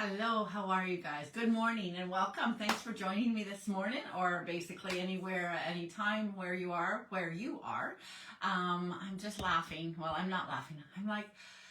Hello, how are you guys? Good morning and welcome. Thanks for joining me this morning, or basically anywhere, anytime where you are. I'm just laughing. Well, I'm not laughing. I'm like,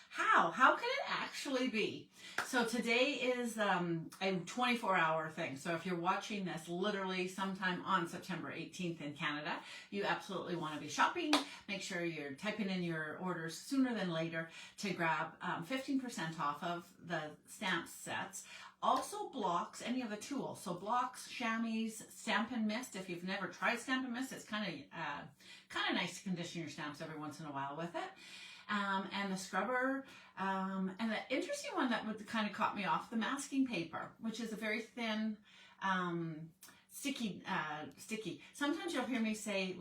how? How can it actually be? So today is a 24-hour thing. So if you're watching this literally sometime on September 18th in Canada, you absolutely want to be shopping. Make sure you're typing in your orders sooner than later to grab 15% off of the stamp sets. Also blocks, any of the tools. So blocks, chamois, Stampin' Mist. If you've never tried Stampin' Mist, it's kind of nice to condition your stamps every once in a while with it. And the scrubber, and the interesting one that would kind of caught me off, the masking paper, which is a very thin, sticky. Sometimes you'll hear me say,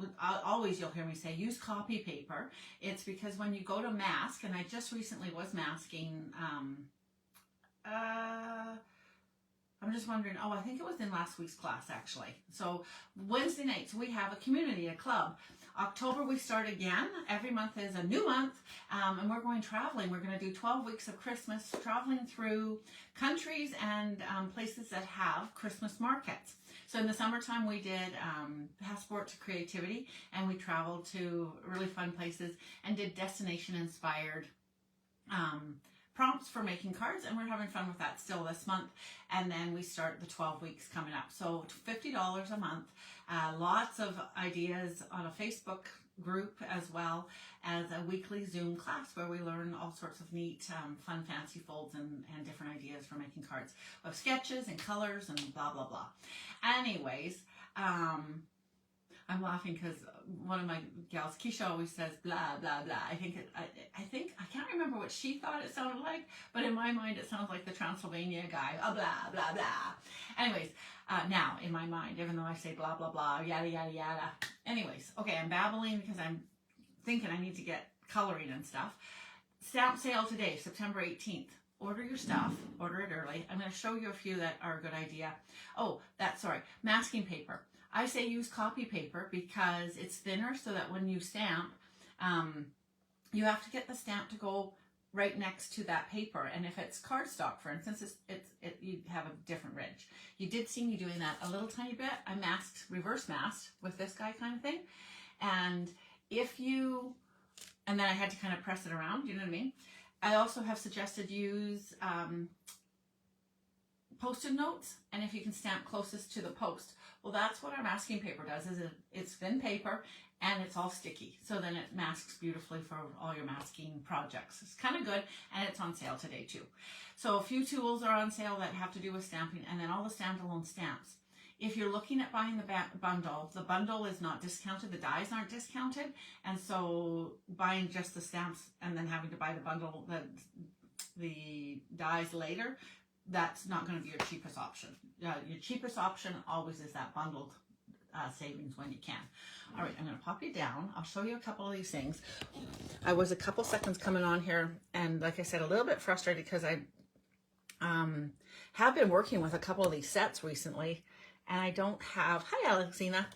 always you'll hear me say, use copy paper. It's because when you go to mask, and I just recently was masking, I'm just wondering, I think it was in last week's class actually. So Wednesday nights we have a community, a club. October we start again. Every month is a new month, and we're going traveling. We're going to do 12 weeks of Christmas, traveling through countries and places that have Christmas markets. So in the summertime we did Passport to Creativity, and we traveled to really fun places and did destination inspired prompts for making cards, and we're having fun with that still this month. And then we start the 12 weeks coming up, so $50 a month. Lots of ideas on a Facebook group, as well as a weekly Zoom class where we learn all sorts of neat fun fancy folds and different ideas for making cards of sketches and colors and blah blah blah. Anyways, I'm laughing because one of my gals, Keisha, always says blah blah blah. I think I can't remember what she thought it sounded like, but in my mind it sounds like the Transylvania guy. Blah blah blah. Anyways, now in my mind, even though I say blah blah blah, yada yada yada. Anyways, okay, I'm babbling because I'm thinking I need to get coloring and stuff. Stamp sale today, September 18th. Order your stuff, order it early. I'm going to show you a few that are a good idea. Masking paper. I say use copy paper because it's thinner, so that when you stamp, you have to get the stamp to go right next to that paper. And if it's cardstock, for instance, you have a different ridge. You did see me doing that a little tiny bit. I reverse masked with this guy kind of thing. And and then I had to kind of press it around, you know what I mean? I also have suggested use Post-it notes, and if you can stamp closest to the post. Well, that's what our masking paper does, is it's thin paper and it's all sticky. So then it masks beautifully for all your masking projects. It's kind of good, and it's on sale today too. So a few tools are on sale that have to do with stamping, and then all the standalone stamps. If you're looking at buying the bundle is not discounted, the dies aren't discounted, and so buying just the stamps and then having to buy the bundle, the dies later, that's not going to be your cheapest option. Your cheapest option always is that bundled savings when you can. All right, I'm going to pop you down. I'll show you a couple of these things. I was a couple seconds coming on here, and like I said, a little bit frustrated because I have been working with a couple of these sets recently, and I don't have, hi Alexina,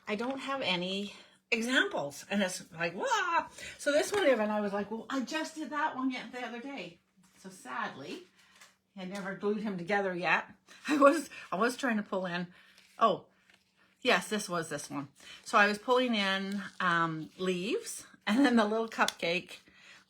I don't have any examples, and it's like, wow. So this one even, I was like, well, I just did that one the other day. So sadly, I never glued him together yet. I was trying to pull in, oh, yes, this was this one. So I was pulling in leaves, and then the little cupcake,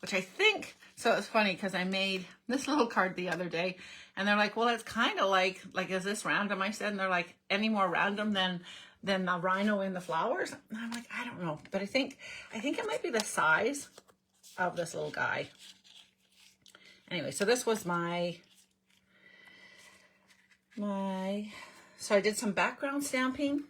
which I think, so it's funny because I made this little card the other day, and they're like, well, it's kind of like, is this random? I said, and they're like, any more random than the rhino in the flowers? And I'm like, I don't know, but I think it might be the size of this little guy. Anyway, so this was so I did some background stamping,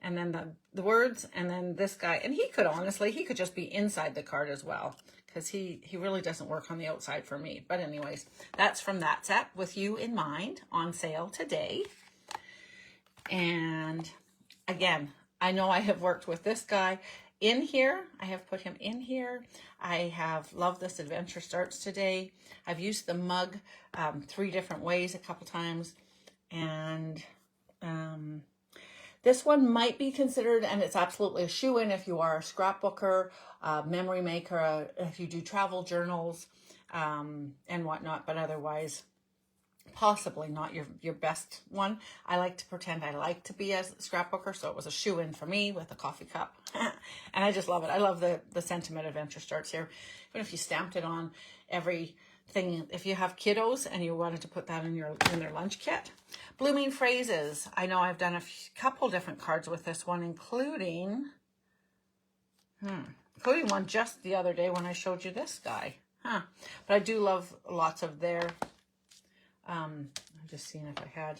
and then the words, and then this guy, and he could just be inside the card as well, because he really doesn't work on the outside for me. But anyways, that's from that set, With You in Mind, on sale today. And again, I know I have worked with this guy in here. I have put him in here. I have loved this Adventure Starts Today. I've used the mug 3 different ways a couple times. And this one might be considered, and it's absolutely a shoe-in if you are a scrapbooker, memory maker, if you do travel journals and whatnot. But otherwise, possibly not your best one. I like to pretend I like to be a scrapbooker, so it was a shoe-in for me with a coffee cup. And I just love it. I love the sentiment adventure starts here. Even if you stamped it on everything, if you have kiddos and you wanted to put that in their lunch kit. Blooming phrases. I know I've done a couple different cards with this one, including one just the other day when I showed you this guy. But I do love lots of their I'm just seeing if I had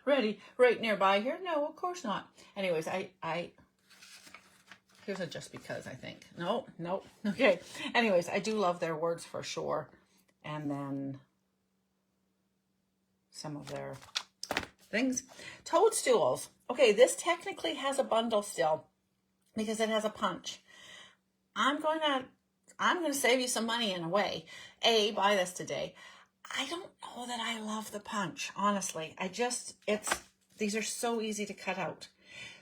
ready right nearby here. No, of course not. Anyways, here's a just because, I think. No. Okay. Anyways, I do love their words for sure. And then some of their things. Toadstools. Okay, this technically has a bundle still because it has a punch. I'm going to save you some money in a way. Buy this today. I don't know that I love the punch, honestly. These are so easy to cut out.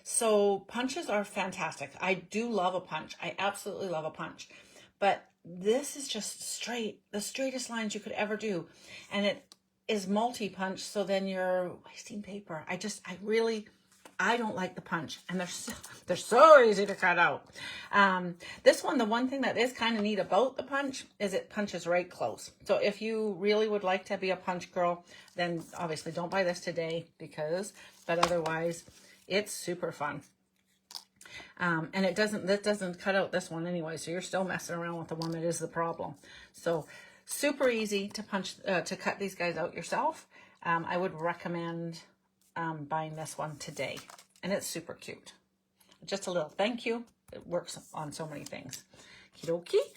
So punches are fantastic. I do love a punch. I absolutely love a punch. But this is just straight, the straightest lines you could ever do. And it is multi-punch, so then you're wasting paper. I don't like the punch, and they're so easy to cut out. This one, the one thing that is kind of neat about the punch is it punches right close. So if you really would like to be a punch girl, then obviously don't buy this today but otherwise it's super fun. And that doesn't cut out this one anyway, so you're still messing around with the one that is the problem. So super easy to to cut these guys out yourself. I would recommend buying this one today, and it's super cute. Just a little thank you. It works on so many things. Okie dokie.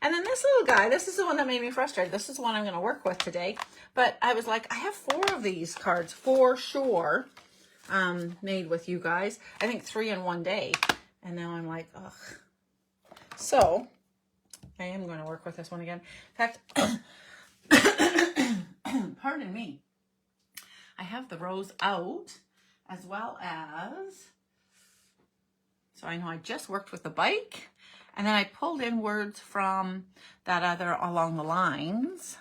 And then this little guy, this is the one that made me frustrated. This is the one I'm going to work with today. But I was like, I have 4 of these cards for sure made with you guys. I think 3 in one day. And now I'm like, ugh. So I am going to work with this one again. In fact, pardon me. I have the rows out as well as, so I know I just worked with the bike, and then I pulled in words from that other along the lines.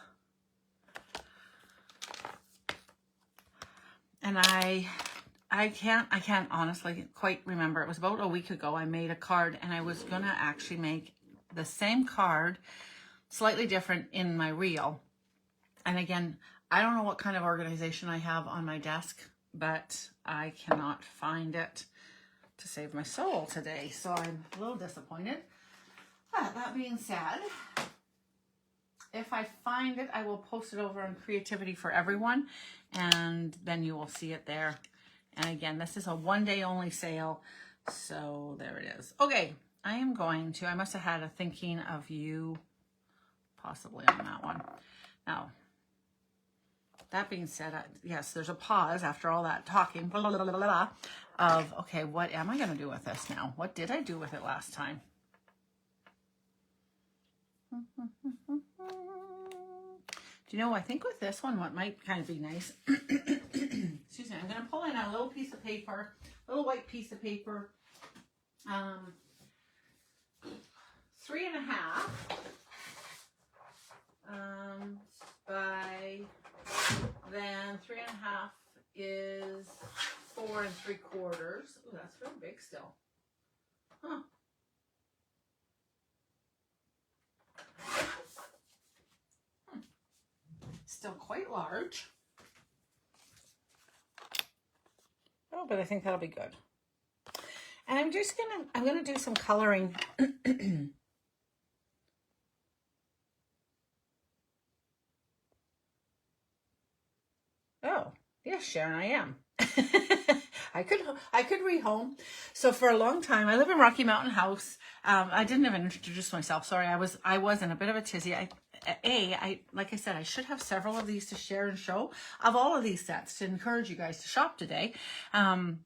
And I can't honestly quite remember. It was about a week ago I made a card, and I was going to actually make the same card slightly different in my reel. And again, I don't know what kind of organization I have on my desk, but I cannot find it to save my soul today. So I'm a little disappointed. But that being said, if I find it, I will post it over on Creativity for Everyone, and then you will see it there. And again, this is a one-day only sale, so there it is. Okay, I must have had a thinking of you possibly on that one. Now, that being said, yes, there's a pause after all that talking, blah, blah, blah, blah, blah, of, okay, what am I going to do with this now? What did I do with it last time? Do you know, I think with this one, what might kind of be nice, excuse me, I'm going to pull in a little piece of paper, a little white piece of paper, 3.5 by, then 3.5 is 4 3/4. Ooh, that's really big still. Huh. Still quite large. Oh, but I think that'll be good. And I'm gonna do some coloring. Oh, yes, Sharon, I am. I could rehome. So for a long time, I live in Rocky Mountain House. I didn't even introduce myself. Sorry, I was in a bit of a tizzy. Like I said, I should have several of these to share and show of all of these sets to encourage you guys to shop today. I'm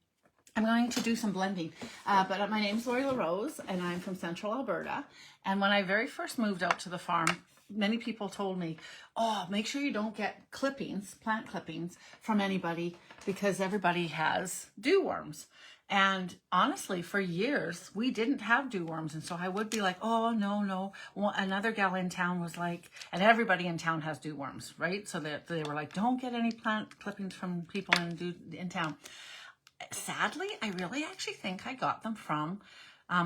going to do some blending, but my name's Lori LaRose, and I'm from Central Alberta. And when I very first moved out to the farm, many people told me, oh, make sure you don't get clippings, plant clippings from anybody, because everybody has dew worms. And honestly, for years, we didn't have dew worms. And so I would be like, oh, no. Well, another gal in town was like, and everybody in town has dew worms, right? So that they were like, don't get any plant clippings from people in town. Sadly, I really actually think I got them from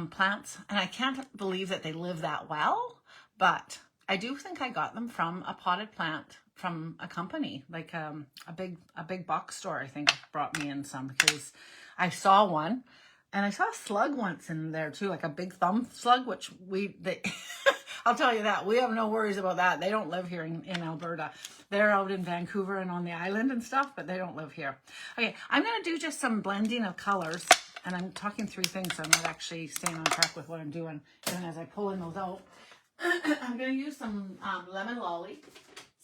plants. And I can't believe that they live that well. But I do think I got them from a potted plant from a company, like a big box store, I think, brought me in some, because I saw one, and I saw a slug once in there too, like a big thumb slug, which I'll tell you that, we have no worries about that. They don't live here in Alberta. They're out in Vancouver and on the island and stuff, but they don't live here. Okay, I'm going to do just some blending of colors, and I'm talking three things, so I'm not actually staying on track with what I'm doing, even as I pull in those out. I'm going to use some lemon lolly,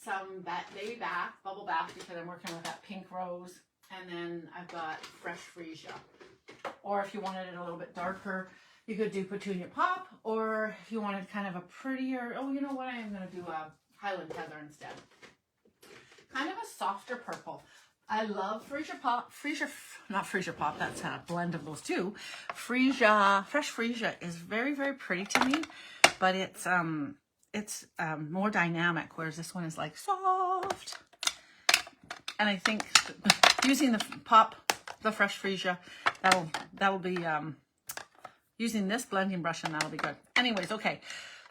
some baby bath, bubble bath, because I'm working with that pink rose. And then I've got fresh freesia. Or if you wanted it a little bit darker, you could do petunia pop. Or if you wanted kind of a prettier, oh, you know what? I am going to do a Highland heather instead. Kind of a softer purple. I love freesia pop. Not freesia pop, that's a blend of those two. Fresh freesia is very, very pretty to me. But it's more dynamic, whereas this one is like soft. And I think using the fresh freesia, that'll be, using this blending brush, and that'll be good. Anyways, okay.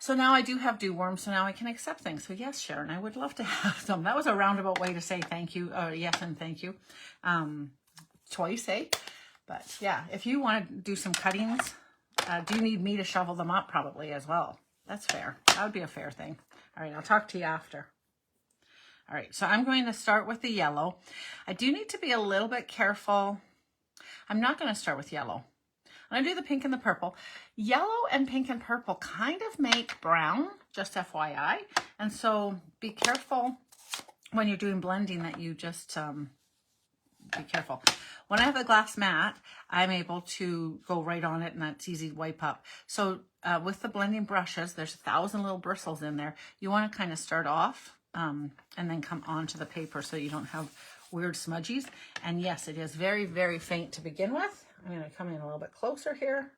So now I do have dew worms, so now I can accept things. So yes, Sharon, I would love to have some. That was a roundabout way to say thank you, yes and thank you. Twice, eh? But yeah, if you want to do some cuttings, do you need me to shovel them up? Probably as well. That's fair. That would be a fair thing. All right, I'll talk to you after. All right, so I'm going to start with the yellow. I do need to be a little bit careful. I'm not going to start with yellow. I'm going to do the pink and the purple. Yellow and pink and purple kind of make brown, just FYI. And so be careful when you're doing blending that you just be careful. When I have a glass mat, I'm able to go right on it, and that's easy to wipe up. So with the blending brushes, there's 1,000 little bristles in there. You want to kind of start off and then come onto the paper so you don't have weird smudgies. And yes, it is very, very faint to begin with. I'm going to come in a little bit closer here.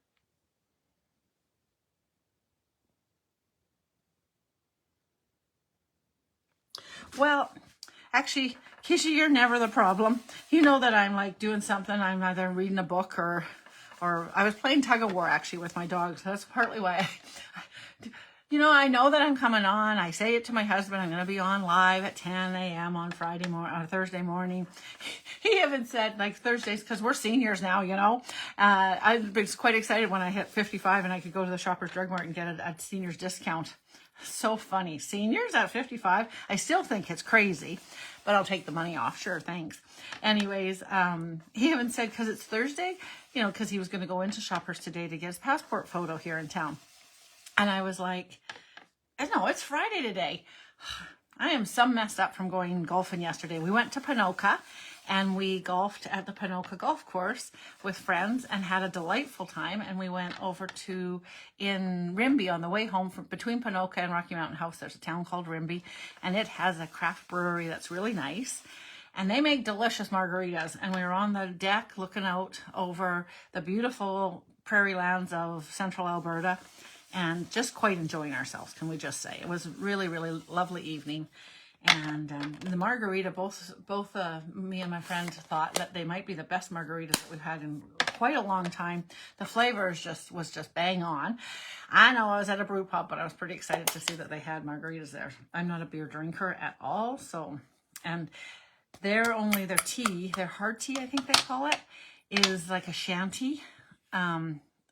Well, actually, Keisha, you're never the problem. You know that I'm like doing something. I'm either reading a book or I was playing tug of war actually with my dogs. That's partly why you know, I know that I'm coming on. I say it to my husband. I'm going to be on live at 10 a.m. on Thursday morning. He even said like Thursdays, because we're seniors now, you know. I was quite excited when I hit 55 and I could go to the Shoppers Drug Mart and get a seniors discount. So funny. Seniors at 55. I still think it's crazy, but I'll take the money off. Sure, thanks. Anyways, he even said because it's Thursday, you know, because he was going to go into Shoppers today to get his passport photo here in town. And I was like, no, it's Friday today. I am some messed up from going golfing yesterday. We went to Ponoka and we golfed at the Ponoka golf course with friends and had a delightful time. And we went over to in Rimbey on the way home from between Ponoka and Rocky Mountain House. There's a town called Rimbey, and it has a craft brewery that's really nice. And they make delicious margaritas. And we were on the deck looking out over the beautiful prairie lands of central Alberta, and just quite enjoying ourselves, can we just say. It was really, really lovely evening. And the margarita, both me and my friend thought that they might be the best margaritas that we've had in quite a long time. The flavor was just bang on. I know I was at a brew pub, but I was pretty excited to see that they had margaritas there. I'm not a beer drinker at all, so, and their tea, their hard tea, I think they call it, is like a shanty.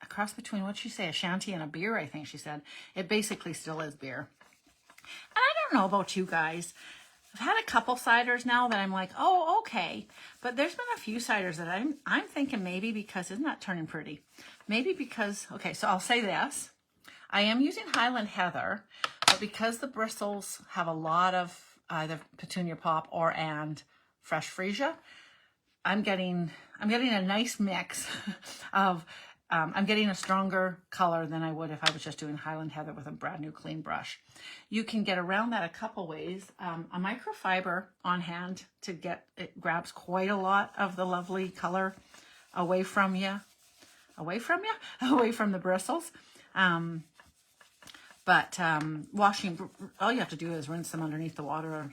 A cross between, what'd she say, a shanty and a beer, I think she said. It basically still is beer. And I don't know about you guys. I've had a couple ciders now that I'm like, oh, okay. But there's been a few ciders that I'm thinking maybe because, isn't that turning pretty? Maybe because, okay, so I'll say this. I am using Highland Heather, but because the bristles have a lot of either petunia pop and fresh freesia, I'm getting a nice mix of I'm getting a stronger color than I would if I was just doing Highland Heather with a brand new clean brush. You can get around that a couple ways. A microfiber on hand to get, it grabs quite a lot of the lovely color away from you away from you, away from the bristles. But washing, all you have to do is rinse them underneath the water.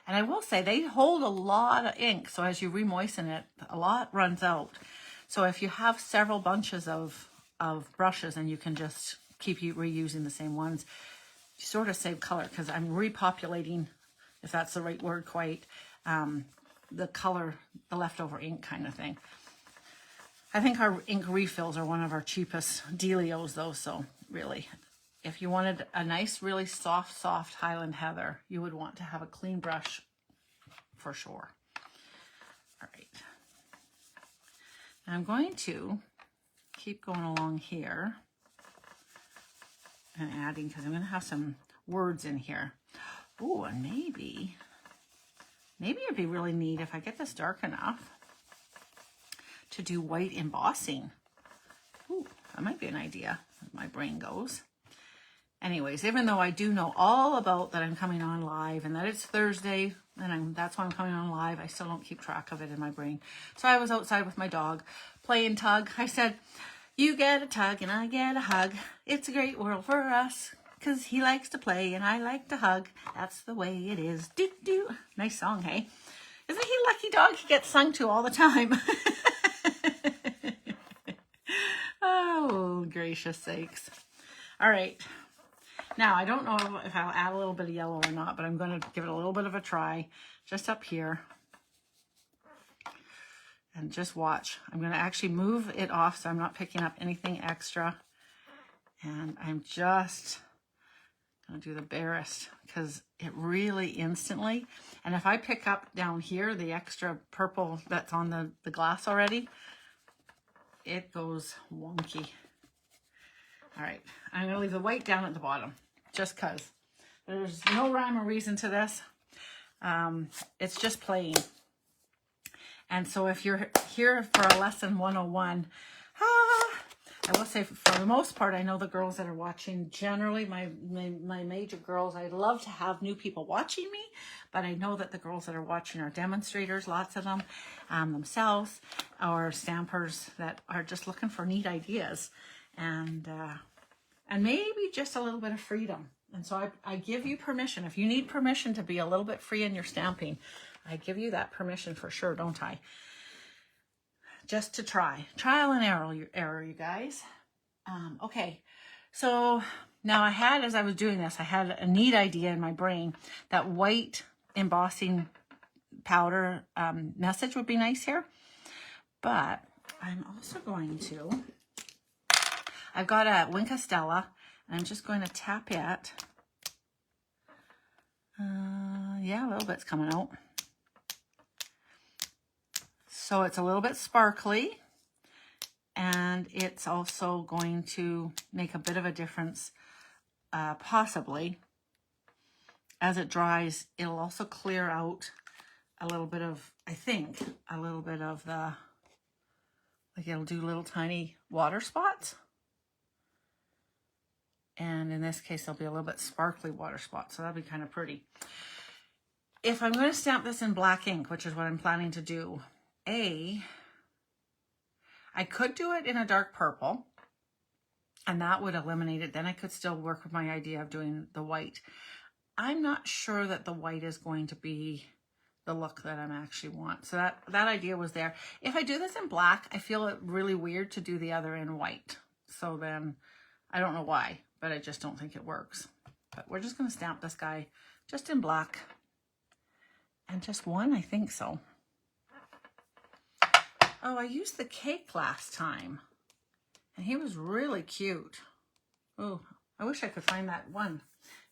And I will say they hold a lot of ink. So as you remoisten it, a lot runs out. So if you have several bunches of brushes and you can just keep reusing the same ones, you sort of save color, because I'm repopulating, if that's the right word quite, the color, the leftover ink kind of thing. I think our ink refills are one of our cheapest dealios though, so really, if you wanted a nice, really soft Highland Heather, you would want to have a clean brush for sure. All right. I'm going to keep going along here and adding, because I'm going to have some words in here. Oh, and maybe it'd be really neat if I get this dark enough to do white embossing. Ooh, that might be an idea as my brain goes. Anyways, even though I do know all about that I'm coming on live and that it's Thursday and that's why I'm coming on live, I still don't keep track of it in my brain. So I was outside with my dog playing tug. I said, you get a tug and I get a hug. It's a great world for us, 'cause he likes to play and I like to hug. That's the way it is. Doo doo. Nice song, hey? Isn't he a lucky dog? He gets sung to all the time. Oh, gracious sakes. All right. Now, I don't know if I'll add a little bit of yellow or not, but I'm going to give it a little bit of a try just up here. And just watch. I'm going to actually move it off so I'm not picking up anything extra. And I'm just going to do the barest, because it really instantly, and if I pick up down here the extra purple that's on the glass already, it goes wonky. All right, I'm going to leave the white down at the bottom just because there's no rhyme or reason to this. It's just playing. And so if you're here for a lesson 101, I will say for the most part, I know the girls that are watching, generally my major girls, I love to have new people watching me, but I know that the girls that are watching are demonstrators, lots of them, themselves, or stampers that are just looking for neat ideas and maybe just a little bit of freedom. And so I give you permission. If you need permission to be a little bit free in your stamping, I give you that permission for sure, don't I? Just to try. Trial and error, you guys. Okay, so now I had, as I was doing this, I had a neat idea in my brain that white embossing powder message would be nice here. But I'm also going to, I've got a Wink Stella, and I'm just going to tap it. Yeah, a little bit's coming out. So it's a little bit sparkly, and it's also going to make a bit of a difference, possibly. As it dries, it'll also clear out a little bit of, I think, a little bit of the, like it'll do little tiny water spots. And in this case, there'll be a little bit sparkly water spots, so that'll be kind of pretty. If I'm going to stamp this in black ink, which is what I'm planning to do, I could do it in a dark purple, and that would eliminate it. Then I could still work with my idea of doing the white. I'm not sure that the white is going to be the look that I actually want. So that idea was there. If I do this in black, I feel it really weird to do the other in white. So then, I don't know why, but I just don't think it works. But we're just going to stamp this guy just in black. And just one, I think so. Oh, I used the cake last time, and he was really cute. Oh, I wish I could find that one.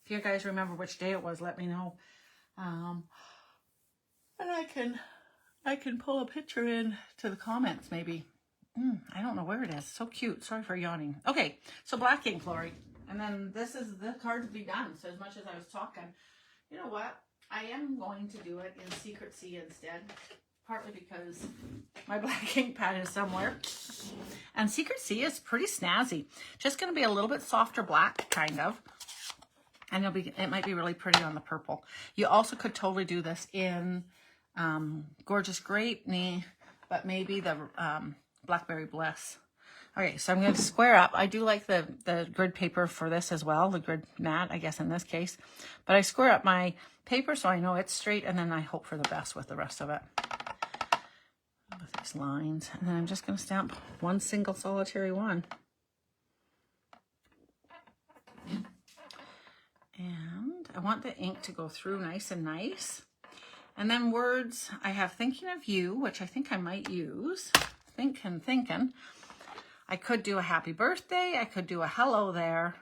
If you guys remember which day it was, let me know. And I can pull a picture in to the comments, maybe. I don't know where it is. So cute. Sorry for yawning. Okay, so black ink, Lori. And then this is the card to be done. So as much as I was talking, you know what? I am going to do it in Secret C instead. Partly because my black ink pad is somewhere. And Secret C is pretty snazzy. Just going to be a little bit softer black, kind of. And it might be really pretty on the purple. You also could totally do this in Gorgeous Grape, but maybe the Blackberry Bliss. Okay, so I'm going to square up. I do like the grid paper for this as well, the grid mat, I guess in this case. But I square up my paper so I know it's straight, and then I hope for the best with the rest of it. With these lines. And then I'm just going to stamp one single solitary one. And I want the ink to go through nice and nice. And then words, I have thinking of you, which I think I might use. Thinking. I could do a happy birthday. I could do a hello there.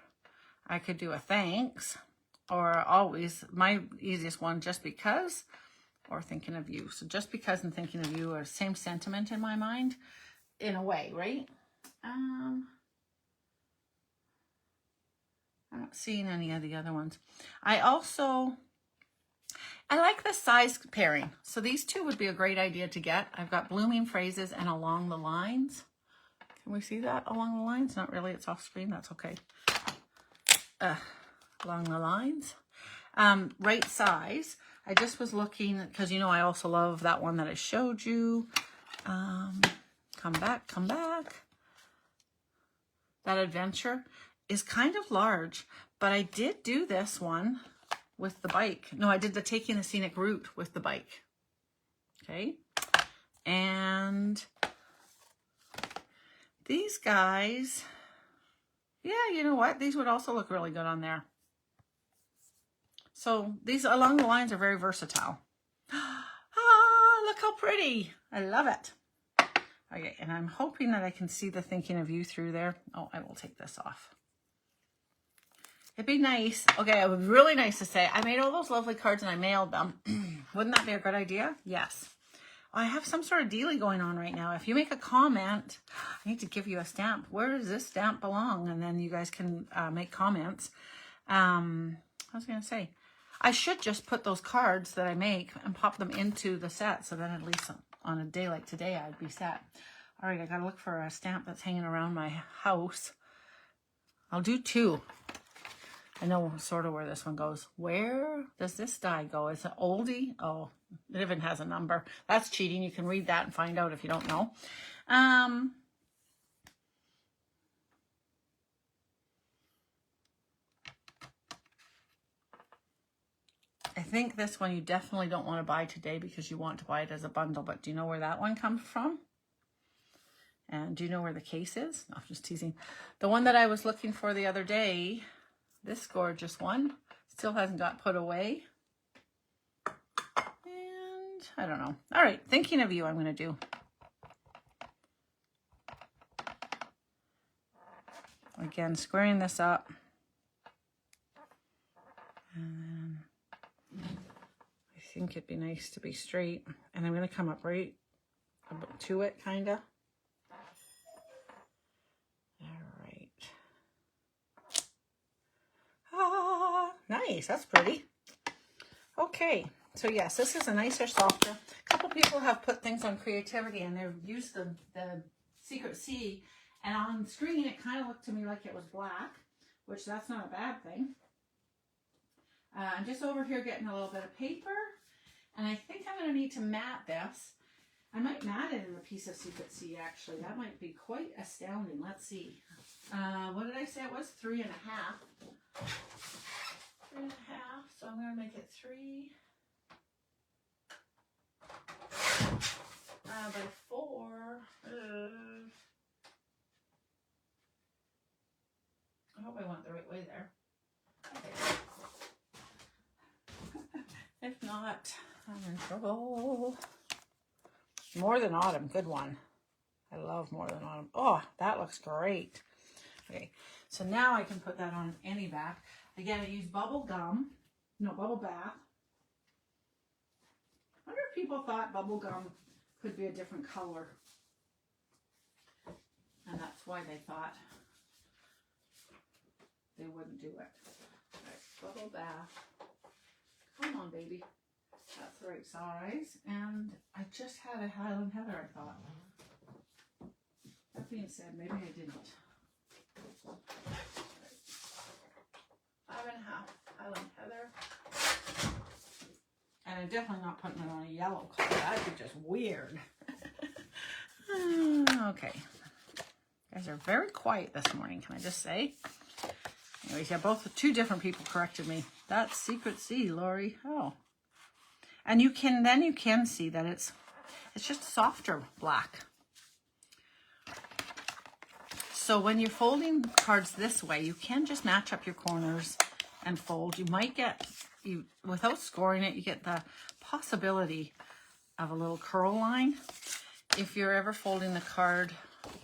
I could do a thanks. Or always, my easiest one, just because, or thinking of you. So just because and thinking of you are the same sentiment in my mind, in a way, right? I'm not seeing any of the other ones. I like the size pairing. So these two would be a great idea to get. I've got blooming phrases and along the lines. Can we see that along the lines? Not really, it's off screen, that's okay. Along the lines. Right size. I just was looking, because you know I also love that one that I showed you. Come back. That adventure is kind of large, but I did do this one with the bike. No, I did the taking the scenic route with the bike. Okay. And these guys, yeah, you know what? These would also look really good on there. So these along the lines are very versatile. Look how pretty. I love it. Okay, and I'm hoping that I can see the thinking of you through there. Oh, I will take this off. It'd be nice. Okay, it would be really nice to say, I made all those lovely cards and I mailed them. Wouldn't that be a good idea? Yes. I have some sort of dealie going on right now. If you make a comment, I need to give you a stamp. Where does this stamp belong? And then you guys can make comments. I was going to say, I should just put those cards that I make and pop them into the set. So then at least on a day like today, I'd be set. All right, I got to look for a stamp that's hanging around my house. I'll do two. I know sort of where this one goes. Where does this die go? It's an oldie. Oh, it even has a number. That's cheating. You can read that and find out if you don't know. I think this one you definitely don't want to buy today because you want to buy it as a bundle. But do you know where that one comes from? And do you know where the case is? No, I'm just teasing. The one that I was looking for the other day, this gorgeous one, still hasn't got put away. And I don't know. All right, thinking of you I'm going to do. Again, squaring this up. And then I think it'd be nice to be straight. And I'm going to come up right to it, kind of. All right. Ah, nice. That's pretty. Okay. So yes, this is a nicer, softer. A couple people have put things on creativity and they've used the Secret C. And on screen, it kind of looked to me like it was black, which that's not a bad thing. I'm just over here getting a little bit of paper. And I think I'm going to need to mat this. I might mat it in a piece of Secret C, actually. That might be quite astounding. Let's see. What did I say it was? 3.5. 3.5. So I'm going to make it 3 by 4. I hope I went the right way there. Okay. If not, I'm in trouble. More Than Autumn, good one. I love More Than Autumn. Oh, that looks great. Okay, so now I can put that on any back. Again, I use bubble bath. I wonder if people thought bubble gum could be a different color. And that's why they thought they wouldn't do it. All right, bubble bath. Come on, baby. That's the right size. And I just had a Highland Heather, I thought. That being said, maybe I didn't. 5.5 Highland Heather. And I'm definitely not putting it on a yellow color. That'd be just weird. Okay. You guys are very quiet this morning, can I just say? Anyways, yeah, two different people corrected me. That's Secret C, Lori. Oh. And you can see that it's just softer black. So when you're folding cards this way, you can just match up your corners and fold. You might get, without scoring it, you get the possibility of a little curl line. If you're ever folding the card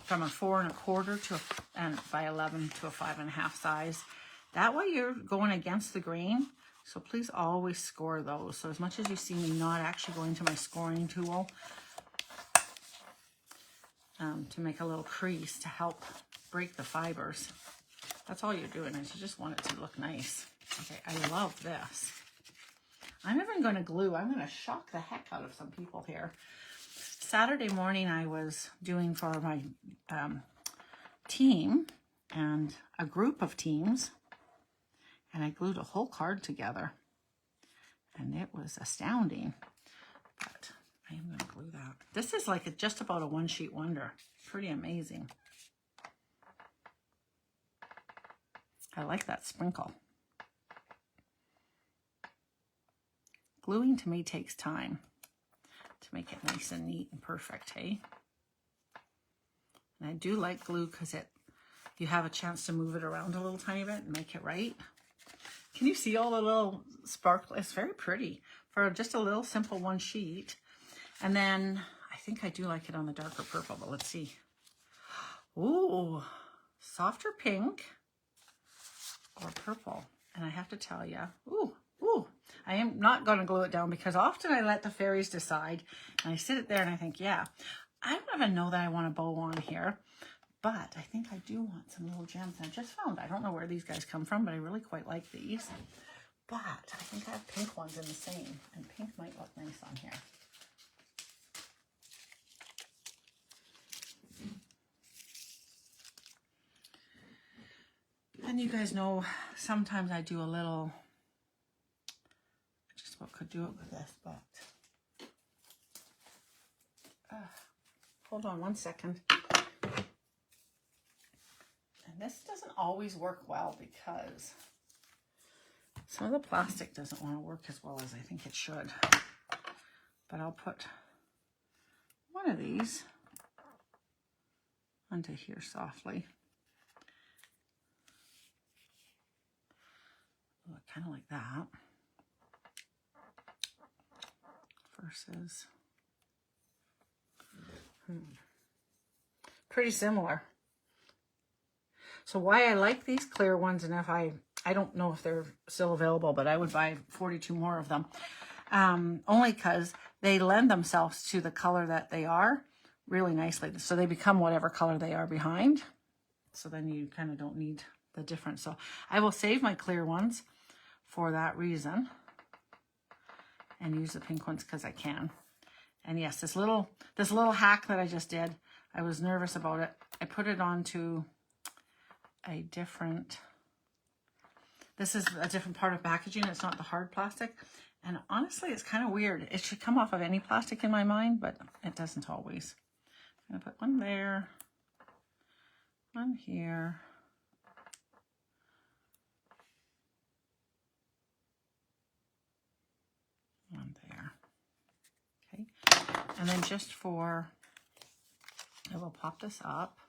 from a 4 1/4 and by 11 to a 5 1/2 size, that way you're going against the grain. So please always score those. So as much as you see me not actually going to my scoring tool to make a little crease to help break the fibers, that's all you're doing, is you just want it to look nice. Okay, I love this. I'm even going to glue. I'm going to shock the heck out of some people here. Saturday morning I was doing for my team and a group of teams, and I glued a whole card together, and it was astounding. But I am going to glue that. This is like just about a one-sheet wonder. Pretty amazing. I like that sprinkle. Gluing to me takes time to make it nice and neat and perfect, hey? And I do like glue because you have a chance to move it around a little tiny bit and make it right. Can you see all the little sparkle? It's very pretty for just a little simple one sheet. And then I think I do like it on the darker purple, but let's see. Ooh, softer pink or purple. And I have to tell you, ooh, I am not going to glue it down because often I let the fairies decide and I sit it there and I think, yeah, I don't even know that I want a bow on here, but I think I do want some little gems. And I just found, I don't know where these guys come from, but I really quite like these. But I think I have pink ones in the same, and pink might look nice on here. And you guys know, sometimes I do a little, I just about could do it with this, but hold on one second. And this doesn't always work well because some of the plastic doesn't want to work as well as I think it should. But I'll put one of these onto here softly. Kind of like that. Versus pretty similar. So why I like these clear ones, and if I don't know if they're still available, but I would buy 42 more of them. Only because they lend themselves to the color that they are really nicely. So they become whatever color they are behind. So then you kind of don't need the difference. So I will save my clear ones for that reason and use the pink ones because I can. And yes, this little hack that I just did, I was nervous about it. I put it onto a different, this is a different part of packaging. It's not the hard plastic. And honestly, it's kind of weird. It should come off of any plastic in my mind, but it doesn't always. I'm going to put one there, one here. One there. Okay. And then just for, I will pop this up.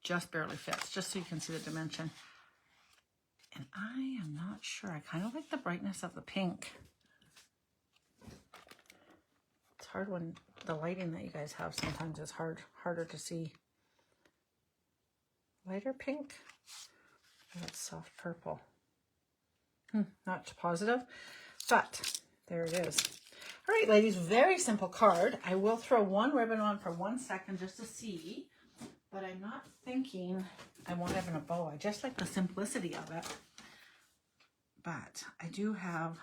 Just barely fits, just so you can see the dimension. And I am not sure. I kind of like the brightness of the pink. It's hard when the lighting that you guys have sometimes is harder to see. Lighter pink. Oh, that's soft purple. Not positive, but there it is. All right, ladies, very simple card. I will throw one ribbon on for 1 second just to see, but I'm not thinking I want even a bow. I just like the simplicity of it. But I do have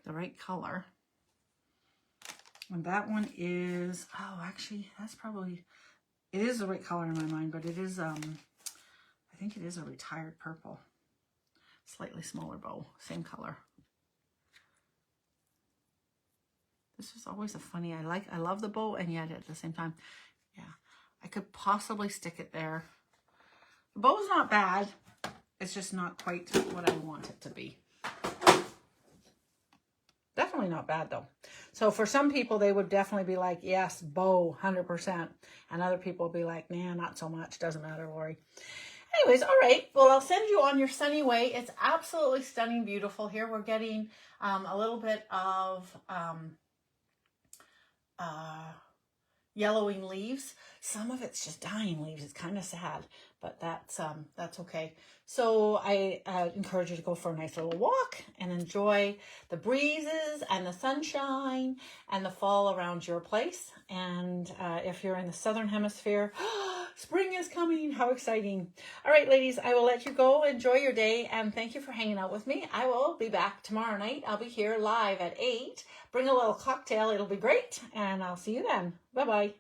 the right color. And that one is, oh, actually, that's probably, it is the right color in my mind, but it is, I think it is a retired purple. Slightly smaller bow, same color. This was always a funny, I love the bow, and yet at the same time, yeah, I could possibly stick it there. The bow's not bad. It's just not quite what I want it to be. Definitely not bad though. So for some people, they would definitely be like, yes, bow, 100%. And other people would be like, nah, not so much. Doesn't matter, Lori. Anyways, all right. Well, I'll send you on your sunny way. It's absolutely stunning, beautiful. Here we're getting a little bit of yellowing leaves. Some of it's just dying leaves. It's kind of sad, but that's okay. So I encourage you to go for a nice little walk and enjoy the breezes and the sunshine and the fall around your place. And if you're in the southern hemisphere, spring is coming. How exciting. All right, ladies, I will let you go. Enjoy your day, and thank you for hanging out with me. I will be back tomorrow night. I'll be here live at 8. Bring a little cocktail. It'll be great, and I'll see you then. Bye-bye.